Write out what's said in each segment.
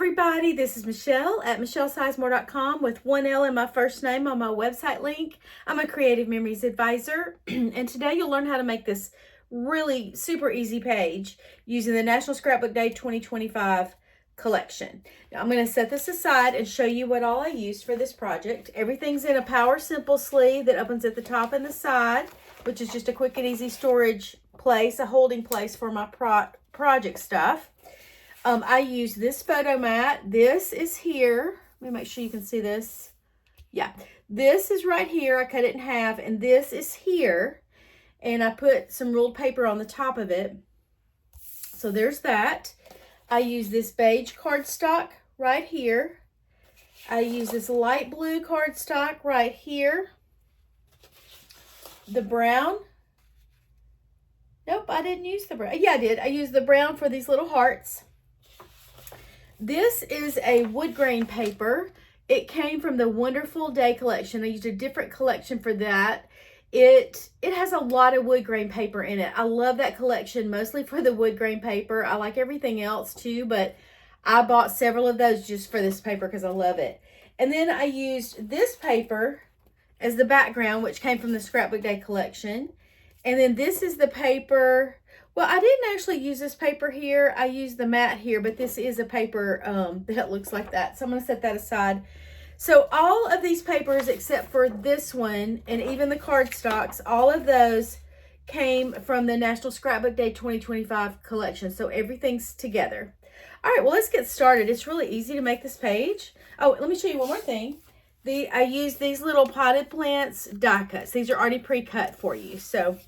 everybody, this is Michelle at michellesizemore.com with one L in my first name on my website link. I'm a creative memories advisor and today you'll learn how to make this really super easy page using the National Scrapbook Day 2025 collection. Now I'm going to set this aside and show you what all I used for this project. Everything's in a Power Simple sleeve that opens at the top and the side, which is just a quick and easy storage place, a holding place for my project stuff. I use this photo mat. This is here. Let me make sure you can see this. Yeah, this is right here. I cut it in half, and this is here. And I put some ruled paper on the top of it. So there's that. I use this beige cardstock right here. I use this light blue cardstock right here. The brown. Nope, I didn't use the brown. Yeah, I did. I used the brown for these little hearts. This is a wood grain paper. It came from the Wonderful Day collection. I used a different collection for that. It has a lot of wood grain paper in it. I love that collection mostly for the wood grain paper. I like everything else too, but I bought several of those just for this paper because I love it. And then I used this paper as the background, which came from the Scrapbook Day collection. And then this is the paper. Well, I didn't actually use this paper here. I used the mat here, but this is a paper that looks like that. So I'm going to set that aside. So all of these papers, except for this one and even the cardstocks, all of those came from the National Scrapbook Day 2025 collection. So everything's together. All right, well, let's get started. It's really easy to make this page. Oh, let me show you one more thing. I used these little potted plants die cuts. These are already pre-cut for you. So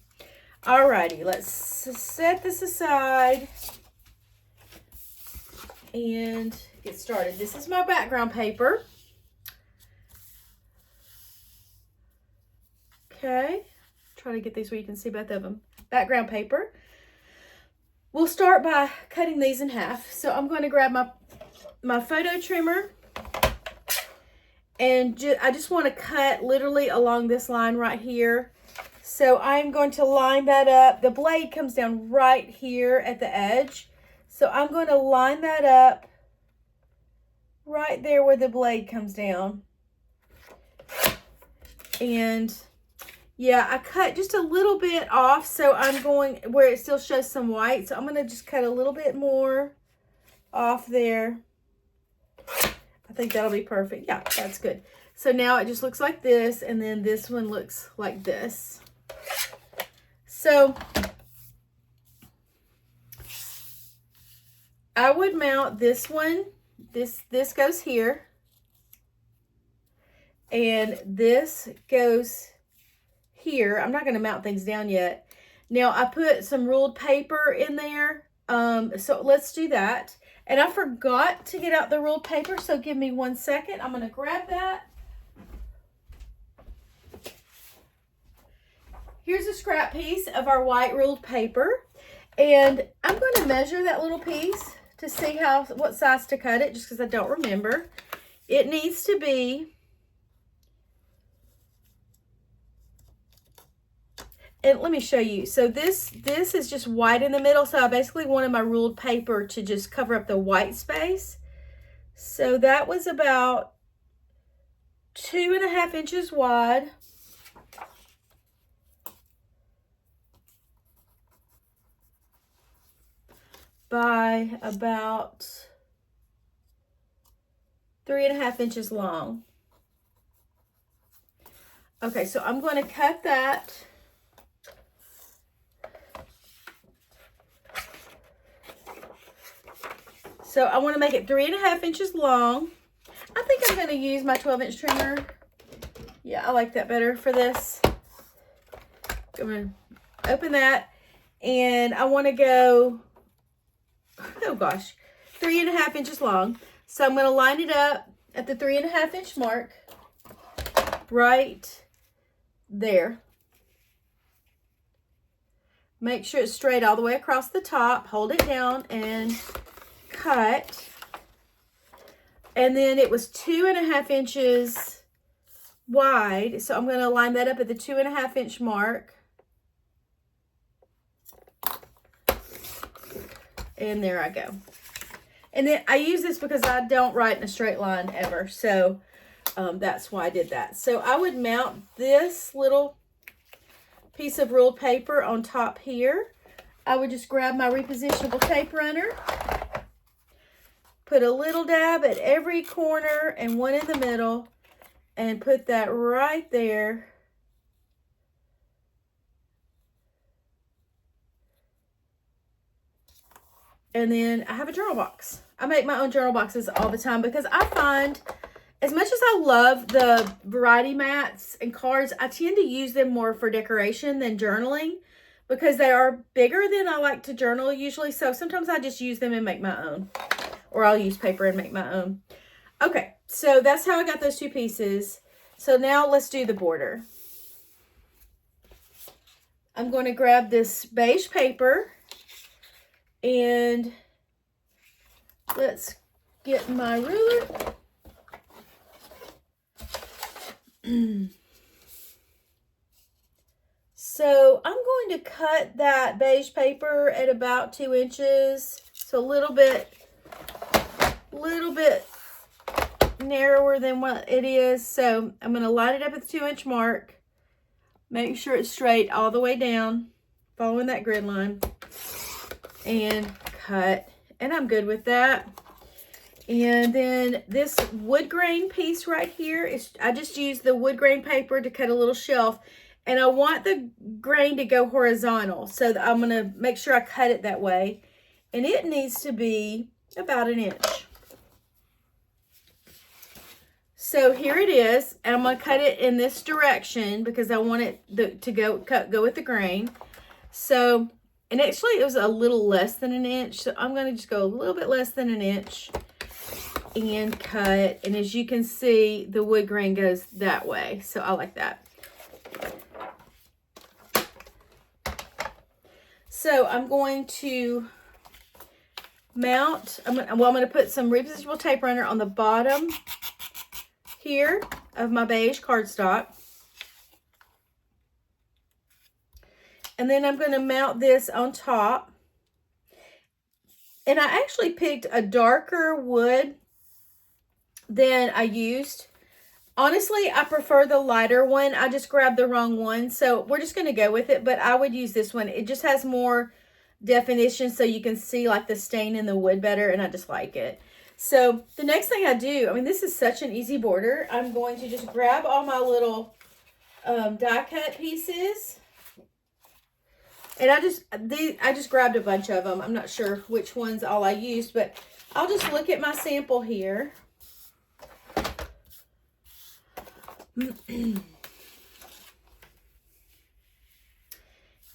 alrighty, let's set this aside and get started. This is my background paper. Okay, try to get these where you can see both of them. Background paper. We'll start by cutting these in half. So I'm going to grab my photo trimmer and I just want to cut literally along this line right here. So I'm going to line that up. The blade comes down right here at the edge. So I'm going to line that up right there where the blade comes down. And yeah, I cut just a little bit off. So I'm going where it still shows some white. So I'm going to just cut a little bit more off there. I think that'll be perfect. Yeah, that's good. So now it just looks like this. And then this one looks like this. So I would mount this one. This goes here. And this goes here. I'm not going to mount things down yet. Now I put some ruled paper in there. So let's do that. And I forgot to get out the ruled paper. So give me 1 second. I'm going to grab that. Here's a scrap piece of our white ruled paper, and I'm going to measure that little piece to see what size to cut it, just because I don't remember. It needs to be, and let me show you. So this is just white in the middle, so I basically wanted my ruled paper to just cover up the white space. So that was about 2.5 inches wide. By about 3.5 inches long. Okay, so I'm going to cut that. So I want to make it 3.5 inches long. I think I'm going to use my 12-inch trimmer. Yeah, I like that better for this. I'm going to open that, and I want to go, oh gosh, 3.5 inches long. So I'm going to line it up at the 3.5 inch mark right there. Make sure it's straight all the way across the top. Hold it down and cut. And then it was 2.5 inches wide. So I'm going to line that up at the 2.5 inch mark. And there I go. And then I use this because I don't write in a straight line ever. So that's why I did that. So I would mount this little piece of ruled paper on top here. I would just grab my repositionable tape runner, put a little dab at every corner and one in the middle, and put that right there. And then I have a journal box. I make my own journal boxes all the time because I find, as much as I love the variety mats and cards, I tend to use them more for decoration than journaling because they are bigger than I like to journal usually. So sometimes I just use them and make my own, or I'll use paper and make my own. Okay, so that's how I got those two pieces. So now let's do the border. I'm going to grab this beige paper and let's get my ruler. So I'm going to cut that beige paper at about 2 inches. So a little bit narrower than what it is. So I'm going to line it up at the 2-inch mark. Make sure it's straight all the way down, following that grid line, and cut. And I'm good with that. And then this wood grain piece right here is, I just used the wood grain paper to cut a little shelf, and I want the grain to go horizontal. So I'm going to make sure I cut it that way. And it needs to be about 1 inch. So here it is, and I'm going to cut it in this direction because I want it to go with the grain. So, and actually it was a little less than 1 inch, so I'm going to just go a little bit less than 1 inch and cut. And as you can see, the wood grain goes that way, so I like that. So I'm going to mount, I'm going to put some repositionable tape runner on the bottom here of my beige cardstock. And then I'm going to mount this on top. And I actually picked a darker wood than I used. Honestly, I prefer the lighter one. I just grabbed the wrong one, so we're just going to go with it. But I would use this one. It just has more definition, so you can see like the stain in the wood better, and I just like it. So the next thing I do, I mean, this is such an easy border. I'm going to just grab all my little die cut pieces. And I just grabbed a bunch of them. I'm not sure which ones all I used, but I'll just look at my sample here.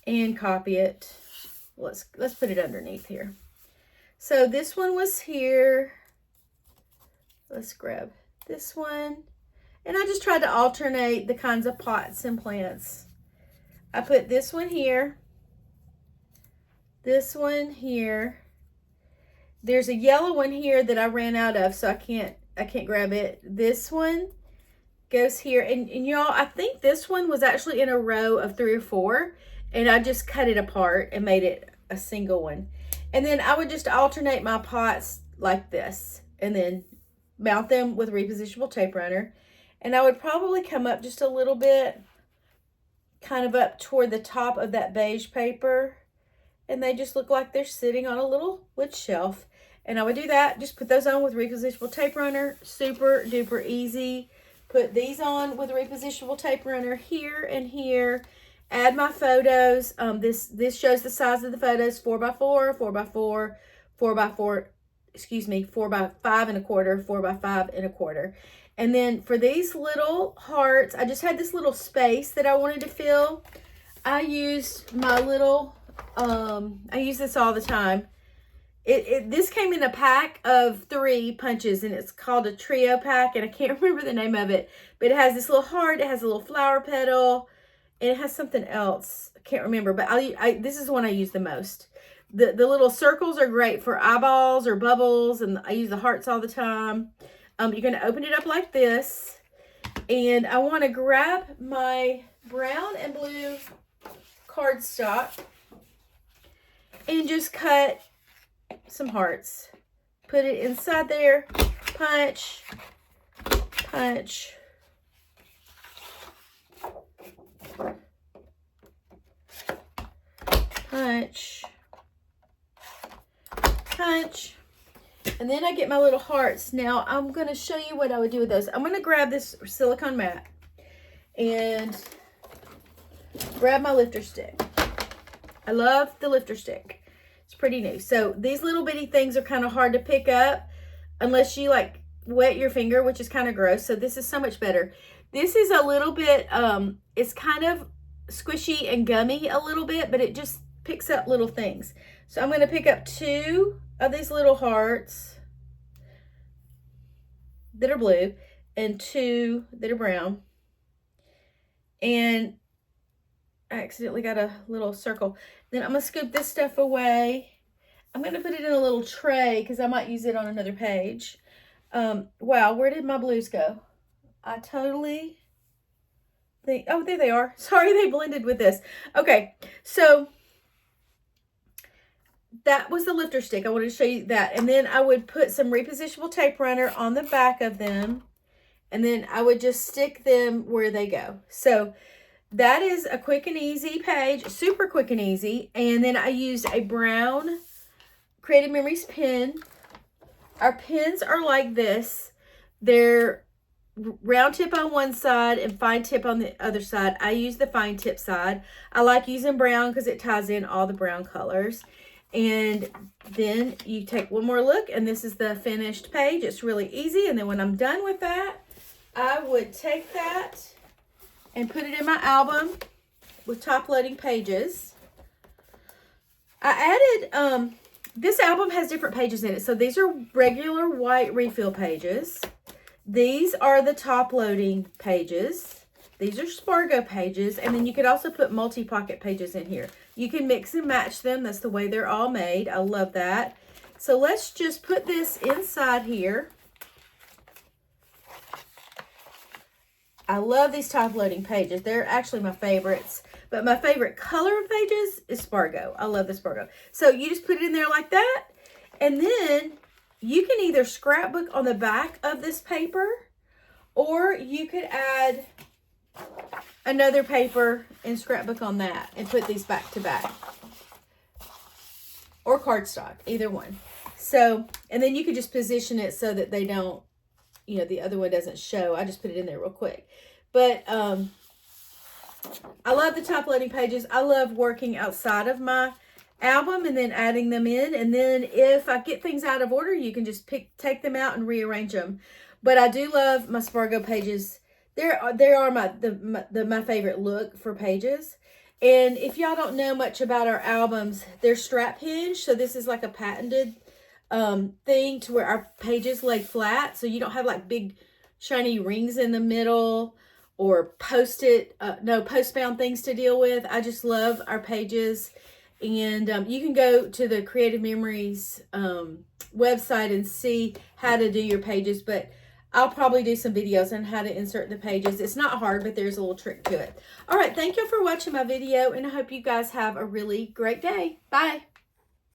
And copy it. Let's put it underneath here. So this one was here. Let's grab this one. And I just tried to alternate the kinds of pots and plants. I put this one here. This one here. There's a yellow one here that I ran out of, so I can't grab it. This one goes here. And y'all, I think this one was actually in a row of 3 or 4. And I just cut it apart and made it a single one. And then I would just alternate my pots like this. And then mount them with repositionable tape runner. And I would probably come up just a little bit, kind of up toward the top of that beige paper. And they just look like they're sitting on a little wood shelf. And I would do that, just put those on with repositionable tape runner. Super duper easy. Put these on with repositionable tape runner here and here. Add my photos. This shows the size of the photos: 4x4, 4x4, 4x4, excuse me, 4x5 1/4, 4x5 1/4. And then for these little hearts, I just had this little space that I wanted to fill. I used my little, I use this all the time. This came in a pack of 3 punches, and it's called a trio pack, and I can't remember the name of it, but it has this little heart, it has a little flower petal, and it has something else. I can't remember, but this is the one I use the most. The little circles are great for eyeballs or bubbles, and I use the hearts all the time. You're going to open it up like this, and I want to grab my brown and blue cardstock and just cut some hearts put it inside there, punch, punch, punch, punch, and then I get my little hearts. Now I'm going to show you what I would do with those. I'm going to grab this silicone mat and grab my lifter stick. I love the lifter stick. It's pretty new. So these little bitty things are kind of hard to pick up unless you like wet your finger, which is kind of gross. So this is so much better. This is a little bit, it's kind of squishy and gummy a little bit, but it just picks up little things. So I'm going to pick up 2 of these little hearts that are blue and 2 that are brown. And I accidentally got a little circle. Then I'm going to scoop this stuff away. I'm going to put it in a little tray because I might use it on another page. Wow, where did my blues go? I totally think, oh, there they are. Sorry, they blended with this. Okay, so that was the lifter stick. I wanted to show you that. And then I would put some repositionable tape runner on the back of them. And then I would just stick them where they go. So that is a quick and easy page, super quick and easy. And then I used a brown Creative Memories pen. Our pens are like this. They're round tip on one side and fine tip on the other side. I use the fine tip side. I like using brown because it ties in all the brown colors. And then you take one more look, and this is the finished page. It's really easy. And then when I'm done with that, I would take that and put it in my album with top loading pages. I added, this album has different pages in it. So these are regular white refill pages. These are the top loading pages. These are Spargo pages. And then you could also put multi-pocket pages in here. You can mix and match them. That's the way they're all made. I love that. So let's just put this inside here. I love these top loading pages. They're actually my favorites. But my favorite color of pages is Spargo. I love the Spargo. So you just put it in there like that. And then you can either scrapbook on the back of this paper, or you could add another paper and scrapbook on that and put these back to back. Or cardstock, either one. So, and then you could just position it so that they don't, you know, the other one doesn't show. I just put it in there real quick. But I love the top loading pages. I love working outside of my album and then adding them in. And then if I get things out of order, you can just take them out and rearrange them. But I do love my Spargo pages. They are my favorite look for pages. And if y'all don't know much about our albums, they're strap hinge. So this is like a patented thing to where our pages lay flat. So you don't have like big shiny rings in the middle or post-bound things to deal with. I just love our pages. And you can go to the Creative Memories website and see how to do your pages. But I'll probably do some videos on how to insert the pages. It's not hard, but there's a little trick to it. All right, thank you for watching my video, and I hope you guys have a really great day. Bye.